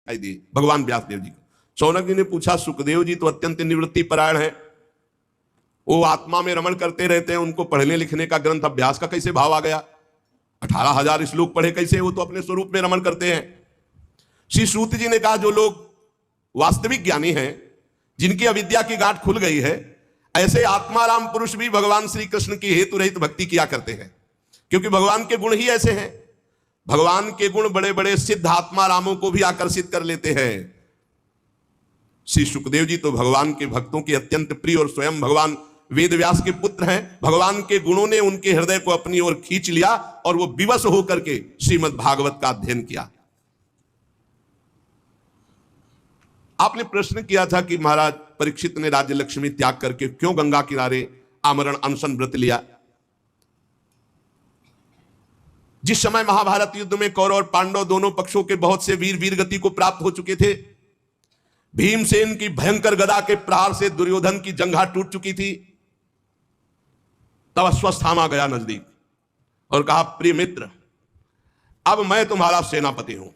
दिखाई दिए भगवान व्यासदेव जी को। शौनक जी ने पूछा, सुखदेव जी तो अत्यंत निवृत्ति परायण है, वो आत्मा में रमण करते रहते हैं, उनको पढ़ने लिखने का ग्रंथ अभ्यास का कैसे भाव आ गया? 18,000 श्लोक पढ़े कैसे? वो तो अपने स्वरूप में रमण करते हैं। श्री सूत जी ने कहा, जो लोग वास्तविक ज्ञानी हैं, जिनकी अविद्या की गांठ खुल गई है, ऐसे आत्माराम पुरुष भी भगवान श्री कृष्ण की हेतु रहित भक्ति किया करते हैं, क्योंकि भगवान के गुण ही ऐसे हैं। भगवान के गुण बड़े बड़े सिद्ध आत्मारामों को भी आकर्षित कर लेते हैं। श्री सुखदेव जी तो भगवान के भक्तों के अत्यंत प्रिय और स्वयं भगवान वेद व्यास के पुत्र हैं। भगवान के गुणों ने उनके हृदय को अपनी ओर खींच लिया और वो विवश होकर के श्रीमद् भागवत का अध्ययन किया। आपने प्रश्न किया था कि महाराज परीक्षित ने राज्य लक्ष्मी त्याग करके क्यों गंगा किनारे आमरण अनशन व्रत लिया? जिस समय महाभारत युद्ध में कौरव और पांडव दोनों पक्षों के बहुत से वीर वीर गति को प्राप्त हो चुके थे, भीमसेन की भयंकर गदा के प्रहार से दुर्योधन की जंघा टूट चुकी थी, तब अश्वत्थामा गया नजदीक और कहा, प्रिय मित्र, अब मैं तुम्हारा सेनापति हूं,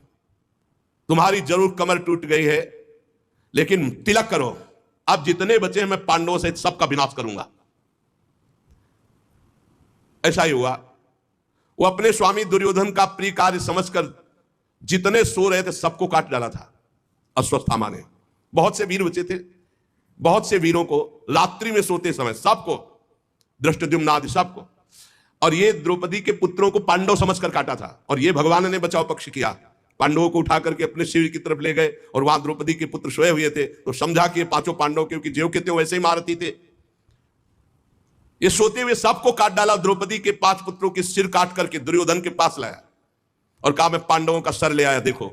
तुम्हारी जरूर कमर टूट गई है, लेकिन तिलक करो, अब जितने बचे मैं पांडवों से सबका विनाश करूंगा। ऐसा ही हुआ। वो अपने स्वामी दुर्योधन का प्रिय कार्य समझकर जितने सो रहे थे सबको काट डाला था अश्वत्थामा ने। बहुत से वीर बचे थे, बहुत से वीरों को रात्रि में सोते समय सबको, धृष्टद्युम्न आदि सबको, और ये द्रौपदी के पुत्रों को पांडव समझकर काटा था। और ये भगवान ने बचाव पक्ष किया, पांडवों को उठा करके अपने शिविर की तरफ ले गए और वहां द्रौपदी के पुत्र सोए हुए थे, तो समझा कि ये पांचों पांडव, क्योंकि ज्यों के त्यों वैसे ही महारथी थे, ये सोते हुए सबको काट डाला। द्रौपदी के 5 पुत्रों के सिर काट करके दुर्योधन के पास लाया और कहा, मैं पांडवों का सर ले आया, देखो।